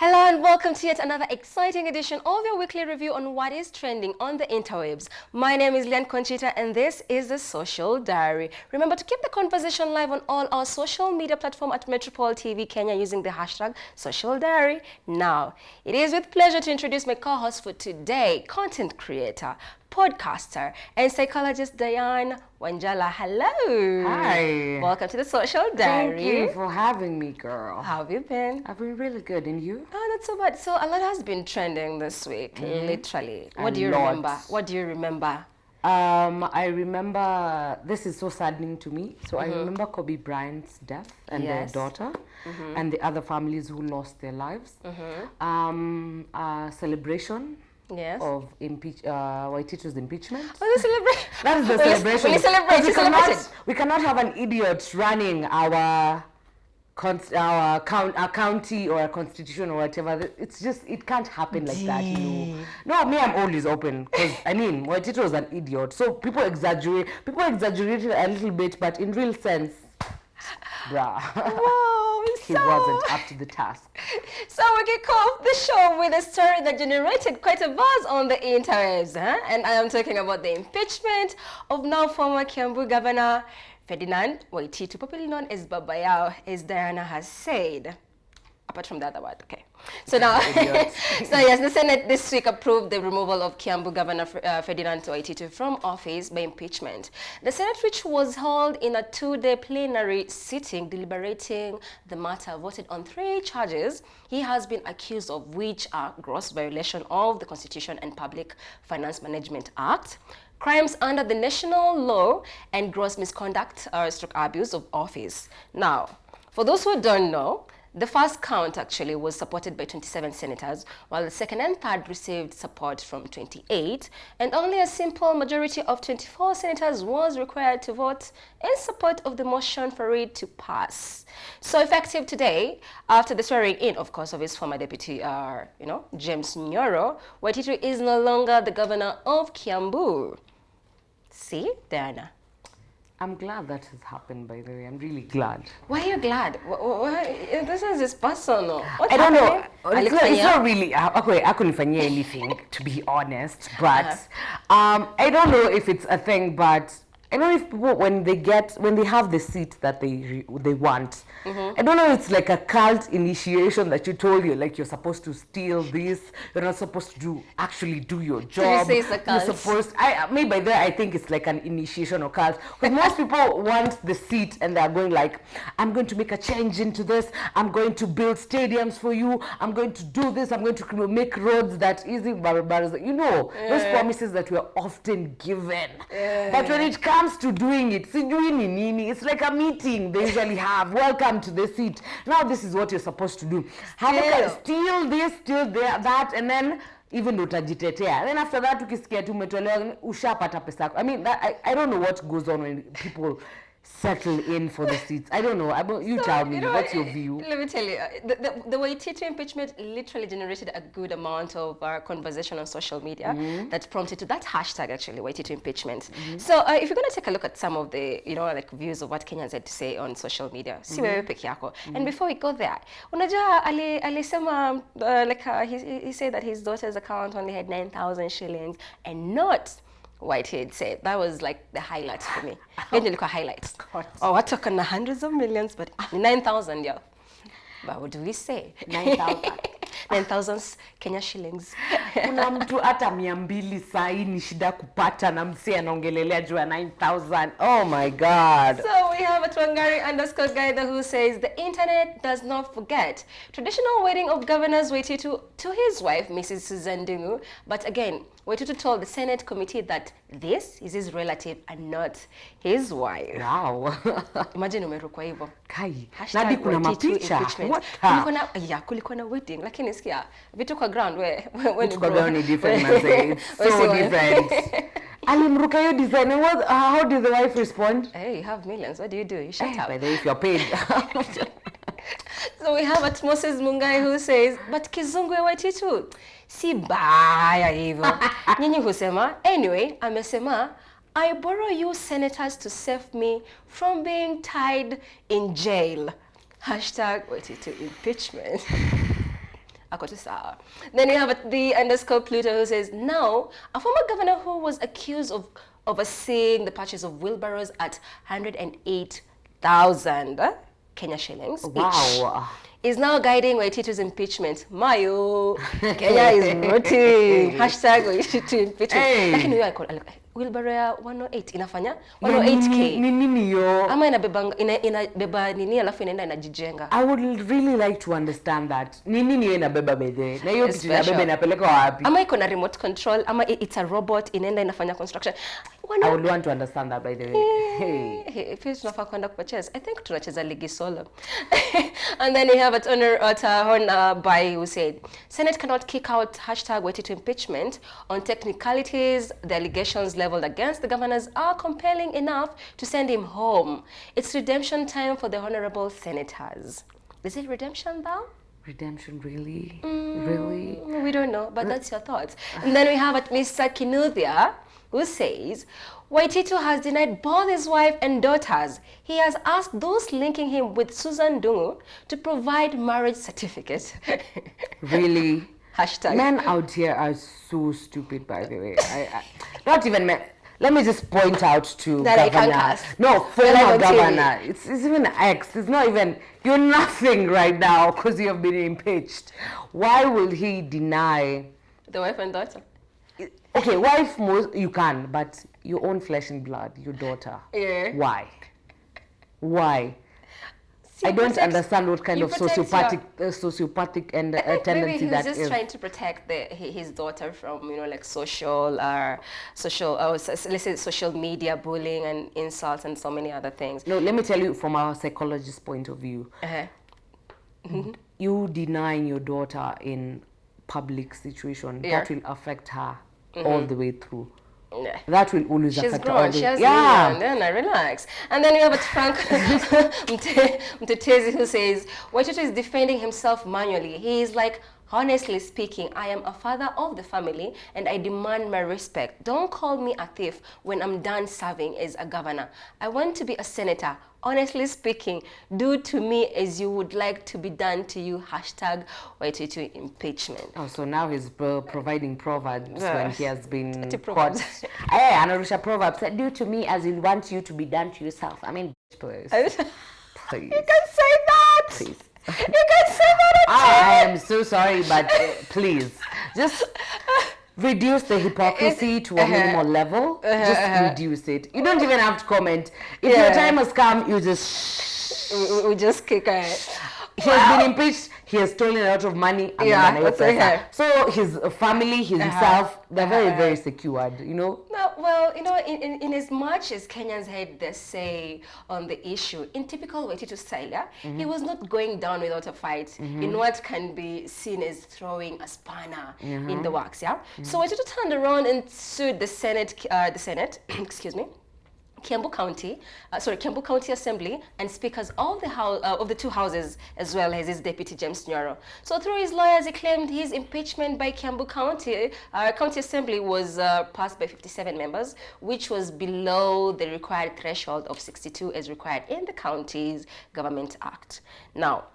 Hello and welcome to yet another exciting edition of your weekly review on what is trending on the interwebs. My name is Lian Conchita and this is the Social Diary. Remember to keep the conversation live on all our social media platforms at Metropole TV Kenya using the hashtag Social Diary. Now, it is with pleasure to introduce my co-host for today, content creator, podcaster, and psychologist Diane Wanjala. Hello. Hi. Welcome to the Social Diary. Thank you for having me, girl. How have you been? I've been really good, and you? Oh, not so bad. So a lot has been trending this week, literally. What do you remember? What do you remember? I remember, this is so saddening to me. So I remember Kobe Bryant's death and their daughter and the other families who lost their lives. Celebration. Yes. Of Waititu's impeachment. Oh, the celebration. That is the celebration. We celebrate. We cannot have an idiot running our county or a constitution or whatever. It's just, it can't happen like that, you know. No, me, I'm always open because I mean, Waititu was an idiot. So people exaggerated a little bit, but in real sense, bruh. Wow, He wasn't up to the task. So we kick off the show with a story that generated quite a buzz on the interwebs, and I am talking about the impeachment of now former Kiambu Governor Ferdinand Waititu, popularly known as Baba Yao, as Diana has said. Apart from the other word, okay. So now, yes, the Senate this week approved the removal of Kiambu Governor Ferdinand Waititu from office by impeachment. The Senate, which was held in a two-day plenary sitting deliberating the matter, voted on 3 charges he has been accused of, which are gross violation of the Constitution and Public Finance Management Act, crimes under the national law, and gross misconduct or abuse of office. Now, for those who don't know, the first count actually was supported by 27 senators, while the second and third received support from 28, and only a simple majority of 24 senators was required to vote in support of the motion for it to pass. So effective today, after the swearing in, of course, of his former deputy, James Nyoro, Waititu is no longer the governor of Kiambu. See, Diana? I'm glad that has happened, by the way. I'm really glad. Why are you glad? This is his personal. What's I don't happening? know. It's not really. Okay, I couldn't find anything, to be honest. But I don't know if it's a thing, but I don't know if people, when they have the seat that they want, I don't know, it's like a cult initiation that you told you, like you're supposed to steal this, you're not supposed to actually do your job. So you say it's a cult? You're supposed, maybe by there I think it's like an initiation or cult. Because most people want the seat and they're going like, I'm going to make a change into this, I'm going to build stadiums for you, I'm going to do this, I'm going to make roads that easy, you know, those promises that we're often given. But when it comes to doing it, it's like a meeting they usually have. Welcome to the seat. Now this is what you're supposed to do. Steal this, steal that, and then even utajitetea. Then after that, ukisikia tu umetolewa, ushapata pesa. I mean, I don't know what goes on when people settle in for the seats. I don't know. You tell me. What's your view? Let me tell you. The Waititu impeachment literally generated a good amount of conversation on social media that prompted to that hashtag, actually, Waititu impeachment. So if you're going to take a look at some of the, views of what Kenyans had to say on social media, si wewe peke yako. And before we go there, unajua alisema, he said that his daughter's account only had 9,000 shillings and not Whitehead said. That was like the highlights for me. Highlights. Oh, we're talking the hundreds of millions, but 9,000, yeah. But what do we say? 9,000. 9,000 Kenya shillings. Kuna mtu hata 200 sahi ni shida kupata na msi anaongelelea juu ya 9,000. Oh my God. So we have a Twangari_guide who says the internet does not forget traditional wedding of governors Waititu to his wife, Mrs. Susan Dungu. But again, Waititu told the Senate committee that this is his relative and not his wife. Wow. Imagine umerukwa hivyo. Kai. Nadi kuna mapicha. What? Kulikuwa na wedding. Lakini sikia, vitu kwa ground vitu kwa ground ni different, man. It's so different. Alimruka hiyo design. How did the wife respond? Hey, you have millions. What do? You shut up. By the way, if you're paid. So we have at Moses Mungai who says, but kizungu ya Waititu si baya hivyo. Nyinyi husema, anyway, amesema, I borrow you senators to save me from being tied in jail. Hashtag Waititu impeachment. ako tu sawa. Then you have the underscore Pluto who says, now, a former governor who was accused of overseeing the purchase of wheelbarrows at 108,000 Kenya shillings each is now guiding Waititu's impeachment. Mayo, Kenya is voting. Hashtag Waitituimpeachment. Lakini huyo wheelbarrow ya 108 inafanya 108k. Ni nini yo? Ama inabeba nini alafu inaenda inajijenga. I would really like to understand that. Ni nini yo inabeba bedhe? Na hiyo kitu inabeba inapeleka wapi? Ama iko na remote control, ama it's a robot inaenda inafanya construction. I would want to understand that, by the way. Hey. If it's tunafaa kwenda kupurchase, I think tunacheza ligi solo. And then you have it on by who said, Senate cannot kick out hashtag Waitituimpeachment on technicalities. The allegations leveled against the governors are compelling enough to send him home. It's redemption time for the honorable senators. Is it redemption though? Redemption, really? Really? We don't know, but that's your thoughts. And then we have at Mr. Kinuthia, who says, Waititu has denied both his wife and daughters. He has asked those linking him with Susan Dungu to provide marriage certificate. Really? Hashtag. Men out here are so stupid, by the way. Not even men. Let me just point out to that governor. No, former governor. It's even ex. It's not even, you're nothing right now because you have been impeached. Why will he deny the wife and daughter? Okay, wife, you can, but your own flesh and blood, your daughter. Yeah. Why? I don't understand what kind of sociopathic and tendency that is. Maybe he's just trying to protect his daughter from, like let's say social media bullying and insults and so many other things. No, let me tell you from our psychologist point of view. You denying your daughter in public situation, that will affect her all the way through. Yeah. That will always affect her. She's grown. Then I relax. And then you have Frank Mtetezi who says, Waitito is defending himself manually. He is like, honestly speaking, I am a father of the family and I demand my respect. Don't call me a thief when I'm done serving as a governor. I want to be a senator. Honestly speaking, do to me as you would like to be done to you. Hashtag Waitituimpeachment. Oh, so now he's providing proverbs when he has been caught. Anarusha proverbs. Do to me as you want you to be done to yourself. I mean, please. Please. Please. You can say that. Please. You can say that. I am so sorry, but please, just reduce the hypocrisy to a minimal level. Just reduce it. You don't even have to comment. If your time has come, you just we just kick it. He has been impeached. He has stolen a lot of money. So his family, himself, they're very, very secured, No, well, in as much as Kenyans had their say on the issue, in typical Waititu style, he was not going down without a fight in what can be seen as throwing a spanner in the works, So Waititu turned around and sued the Senate, excuse me, Kiambu County Assembly and speakers of the two houses, as well as his deputy James Nyoro. So through his lawyers, he claimed his impeachment by Kiambu County Assembly was passed by 57 members, which was below the required threshold of 62 as required in the County's Government Act. Now,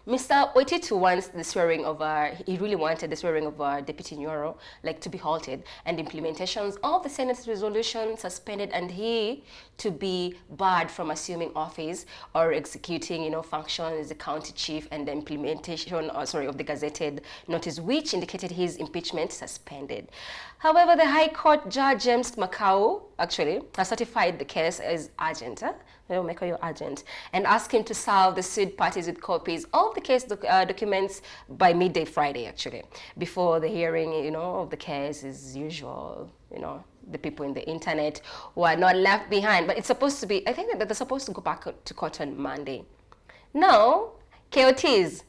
Mr. Waititu wants the swearing of, he really wanted the swearing of Deputy Nyoro, to be halted, and implementations of the Senate's resolution suspended, and he to be barred from assuming office or executing, functions as the county chief, and the implementation, of the gazetted notice, which indicated his impeachment suspended. However, the High Court Judge James Makau actually has certified the case as urgent. Urgent, and asked him to serve the sued parties with copies of the case documents by midday Friday, actually, before the hearing, of the case as usual. The people in the internet who are not left behind. But it's supposed to be, I think that they're supposed to go back to court on Monday. Now, KOTs,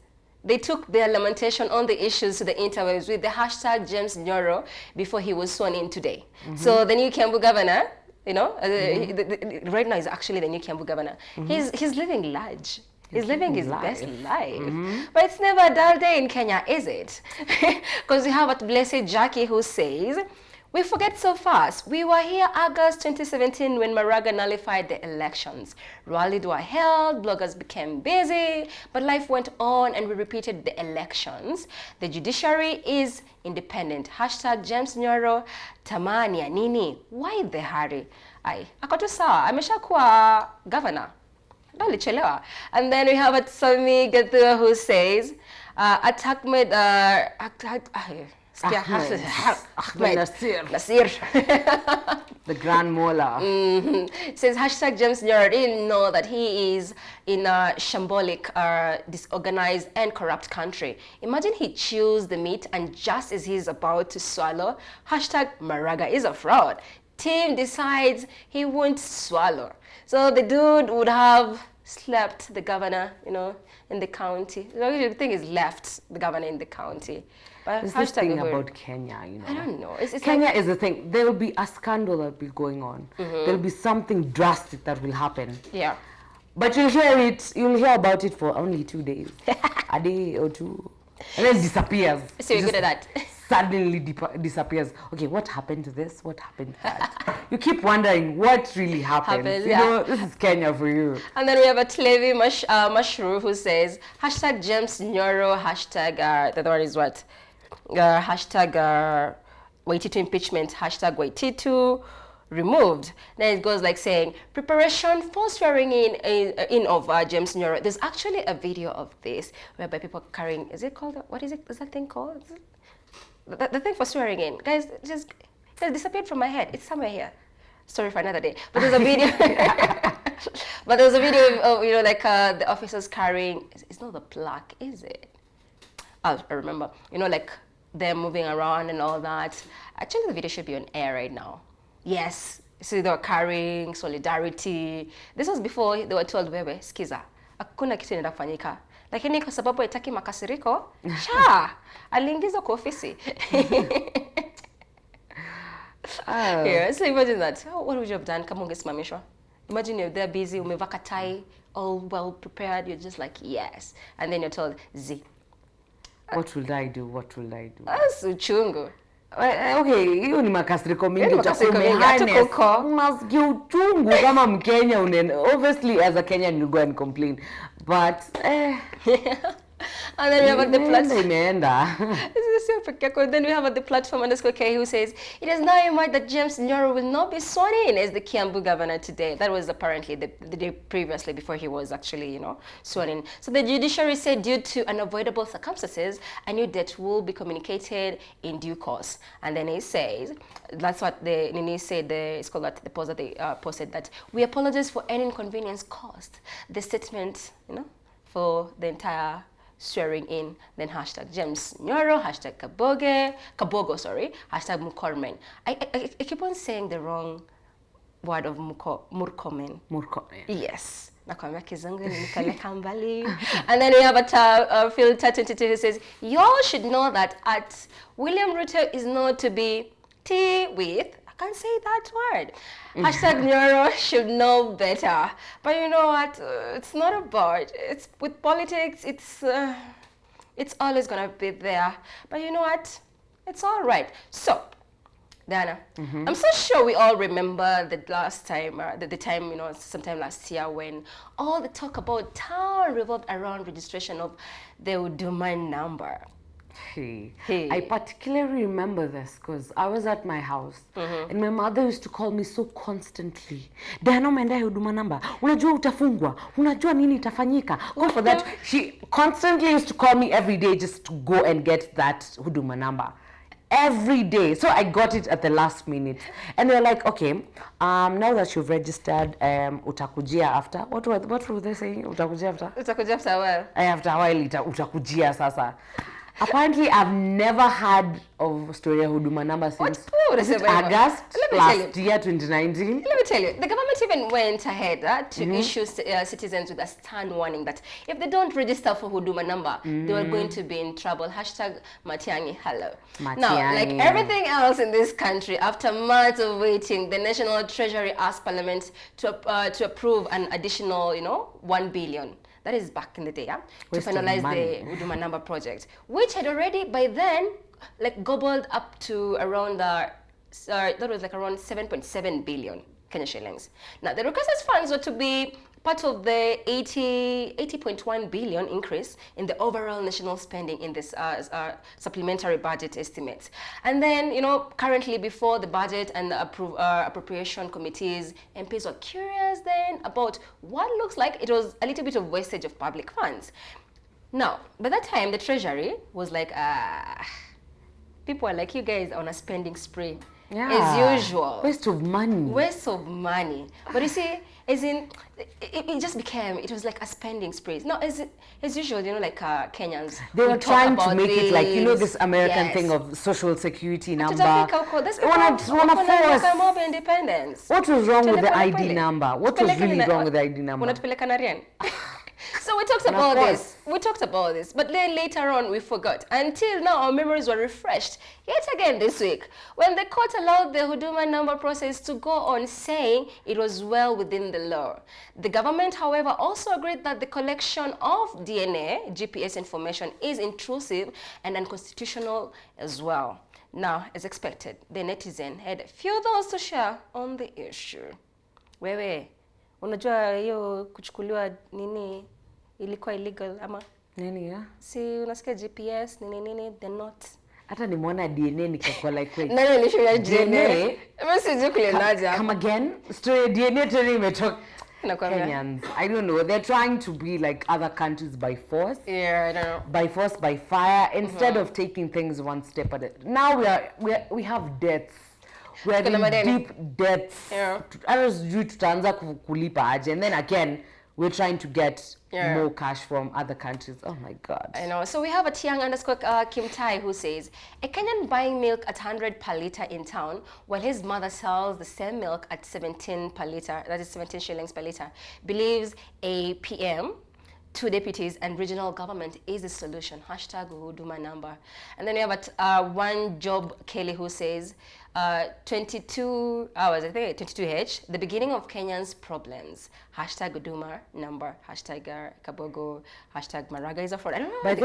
they took their lamentation on the issues to the interwebs with the hashtag James Nyoro before he was sworn in today. So the new Kiambu governor, right now he's actually the new Kiambu governor. He's living large. He's living his best life. But it's never a dull day in Kenya, is it? Because we have a blessed Jackie who says, We forget so fast. We were here August 2017 when Maraga nullified the elections. Rallies were held, bloggers became busy, but life went on and we repeated the elections. The judiciary is independent. Hashtag James Nyoro, tamani ya nini? Why the hurry? Ako tu sawa, ameshakuwa governor. Alichelewa. And then we have Sami Gathua who says, Ahmed Nasir. The Grand Mola. Says hashtag James Nyoro didn't know that he is in a shambolic, disorganized and corrupt country. Imagine he chews the meat and just as he's about to swallow, hashtag Maraga is a fraud. Team decides he won't swallow. So the dude would have slapped the governor, in the county. The thing is left the governor in the county. But There's this thing about Kenya, I don't know. It's Kenya like, is the thing. There will be a scandal that will be going on. There will be something drastic that will happen. Yeah. But you'll hear about it for only 2 days. A day or two. And then it disappears. So you're good at that. Suddenly disappears. Okay, what happened to this? What happened to that? You keep wondering what really happened. This is Kenya for you. And then we have a Tlevi Mushroom who says, hashtag James Nyoro, hashtag, the other one is what? Hashtag Waitituimpeachment, hashtag Waititu removed. Then it goes like saying, preparation for swearing in of James Nyoro. There's actually a video of this whereby people carrying, is it called, what is that thing called? The thing for swearing in. Guys, it just disappeared from my head. It's somewhere here. Story for another day. But there's a video. But there's a video of, the officers carrying, it's not the plaque, is it? Oh, I remember. Like them moving around and all that. Actually, the video should be on air right now. Yes. So they were carrying solidarity. This was before they were told, wewe, skiza, hakuna kitu inaenda kufanyika. Lakini kwa sababu haitaki makasiriko, aliingizwa kwa ofisi. Yeah, so imagine that. What would you have done kama ungesimamishwa? Imagine you're there busy, umevaa tie, all well prepared, you're just like, yes. And then you're told, Z. What will I do? What will I do? That's uchungu. Okay, hiyo ni makasiriko mingi hatukuko. Unasikia uchungu kama Mkenya obviously as a Kenyan you go and complain. But and then we have the platform. Then we have the platform _K who says it is now emerged that James Nyoro will not be sworn in as the Kiambu governor today. That was apparently the day previously before he was actually, sworn in. So the judiciary said due to unavoidable circumstances, a new date will be communicated in due course. And then he says, that's what Nini said, it's called that, the post that they posted, that we apologize for any inconvenience caused. The statement, for the entire swearing in, then hashtag James Nyoro, hashtag Kabogo, hashtag Mukormen. I keep on saying the wrong word of Murkomen. Yes. Nakwambia kizungu nimepeleka mbali. And then we have Filter 22 who says, y'all should know that at William Ruto is not to be tea with, I can't say that word. Hashtag Nyoro should know better. But you know what? It's not about, it's with politics, it's always gonna be there. But you know what? It's all right. So, Diana, I'm so sure we all remember the last time, the time, sometime last year when all the talk about town revolved around registration of the Huduma number. I particularly remember this because I was at my house and my mother used to call me so constantly. Diana, umeenda Huduma number. Unajua utafungwa. Unajua nini itafanyika. Go for that. She constantly used to call me every day just to go and get that Huduma number. Every day. So I got it at the last minute. And they're like, okay, now that you've registered, utakujia after. What were they saying? Utakujia after? Utakujia after a while. After a while, utakujia sasa. Apparently, I've never heard of story of Huduma number since August last year, 2019. Let me tell you, the government even went ahead to issue citizens with a stern warning that if they don't register for Huduma number, they are going to be in trouble. Hashtag Matiangi, hello. Now, like everything else in this country, after months of waiting, the National Treasury asked Parliament to approve an additional, 1 billion. That is back in the day, to finalize the Huduma number project, which had already by then gobbled up to around that was like around 7.7 billion Kenya shillings. Now, the requested funds were to be part of the 80.1 billion increase in the overall national spending in this supplementary budget estimates. And then, currently before the budget and the appropriation committees, MPs were curious then about what looks like it was a little bit of wastage of public funds. Now, by that time, the Treasury was like, people are like, you guys are on a spending spree. Yeah. As usual. Waste of money. Waste of money. But you see, it just became, it was like a spending spree. No, as usual, like Kenyans. They were trying to make it like, this American yes. thing of social security number. They want to force more independence. What was wrong with the ID number? What was really wrong with the ID number? So we talked about this. We talked about this, but then later on we forgot. Until now, our memories were refreshed yet again this week when the court allowed the Huduma number process to go on, saying it was well within the law. The government, however, also agreed that the collection of DNA, GPS information, is intrusive and unconstitutional as well. Now, as expected, the Netizen had a few thoughts to share on the issue. Wewe, unajua hiyo kuchukuliwa nini ilikuwa illegal ama? Nini ya? Si unasikia GPS nini they're not. Hata nimeona DNA nikakuwa like wait. Nani alishoya DNA? Mimi sijui kulinaja. Come again? Story DNA tena imetoka. Kenyans, I don't know. They're trying to be like other countries by force. Yeah, I don't know. By force, by fire, instead of taking things one step at a time. Now we have debts. We are in deep debts. Yeah. I was due to tutaanza kulipa aje, and then again we're trying to get more cash from other countries. Oh my God. I know. So we have a Tiang_Kim Tai who says, a Kenyan buying milk at 100 per litre in town, while his mother sells the same milk at 17 per litre, that is 17 shillings per litre, believes a PM, 2 deputies and regional government is the solution. Hashtag Huduma number. And then we have one Job Kelly who says, 22 hours, I think 22H, the beginning of Kenyan's problems. Hashtag Huduma number. Hashtag Kabogo. Hashtag Maraga is a fraud. I don't know. But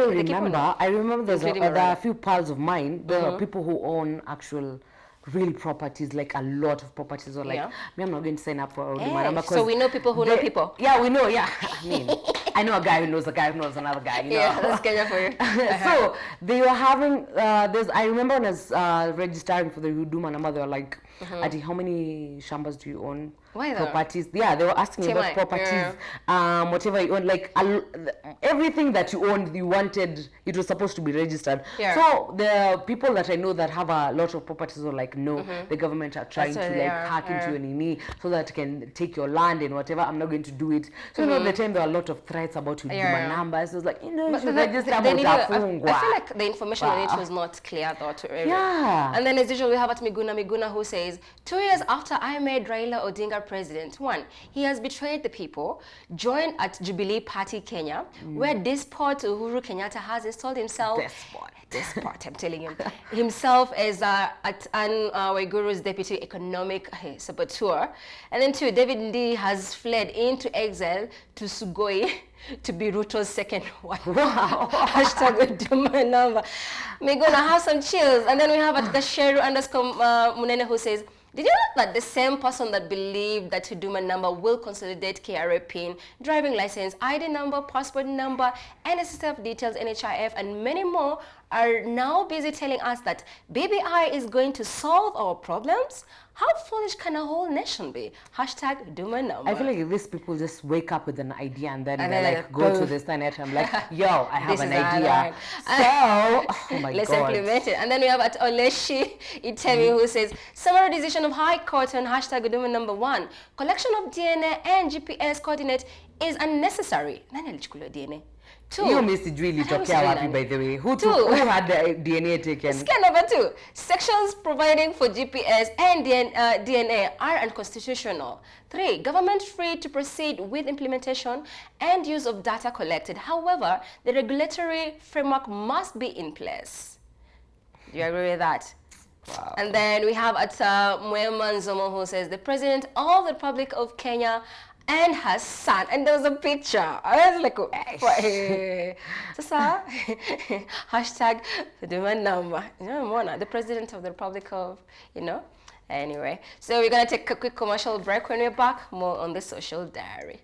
I remember there are a few pals of mine. There are people who own actual real properties, like a lot of properties, or like, me, I'm not going to sign up for Huduma number. So we know people who know people. Yeah, we know, yeah. I mean, I know a guy who knows a guy who knows another guy, you know. Yeah, that's Kenya for you. So they were having, I remember when I was registering for the Huduma number, they were like, Ati, how many shambas do you own? Why properties? Yeah, they were asking about properties, whatever you own, like everything that you owned, you wanted, it was supposed to be registered. Yeah. So the people that I know that have a lot of properties were like, no, the government are trying to like hack into your nini so that it can take your land and whatever. I'm not going to do it. So the time there were a lot of threats about Huduma numbers. So it was like, you should register. I feel like the information on it was not clear though to everyone. Yeah. And then as usual, we have at Miguna who says, 2 years after I made Raila Odinga president, 1, he has betrayed the people, joined at Jubilee Party Kenya, where despot Uhuru Kenyatta has installed himself. Despot, I'm telling you. Himself as at Anne Waiguru's deputy economic saboteur. And then 2, David Ndii has fled into exile to Sugoi to be Ruto's second wife. Wow. Hashtag Huduma number. We're gonna have some chills. And then we have at Gasheru_Munene who says, did you know that the same person that believed that Huduma number will consolidate KRA PIN, driving license, ID number, passport number, NSSF details, NHIF, and many more are now busy telling us that BBI is going to solve our problems? How foolish can a whole nation be? Hashtag Huduma number. I feel like if these people just wake up with an idea and then they like go to this internet and I'm like, yo, I have an idea. So, oh my let's God. implement it. And then we have at Oleshi Itemi who says, summary decision of High Court on hashtag Huduma number 1. Collection of DNA and GPS coordinate is unnecessary. Nani alichukuliwa DNA? 2. You missed it really wapi, by the way. Who had the DNA taken? Scale number 2. Sections providing for GPS and DNA are unconstitutional. 3. Government free to proceed with implementation and use of data collected. However, the regulatory framework must be in place. Do you agree with that? Wow. And then we have at Mwema Nzomo who says, the President of the Republic of Kenya and her son, and there was a picture. I was like, Sasa, hashtag Fedima Mona, the president of the Republic of, Anyway, so we're gonna take a quick commercial break. When we're back, more on the Social Diary.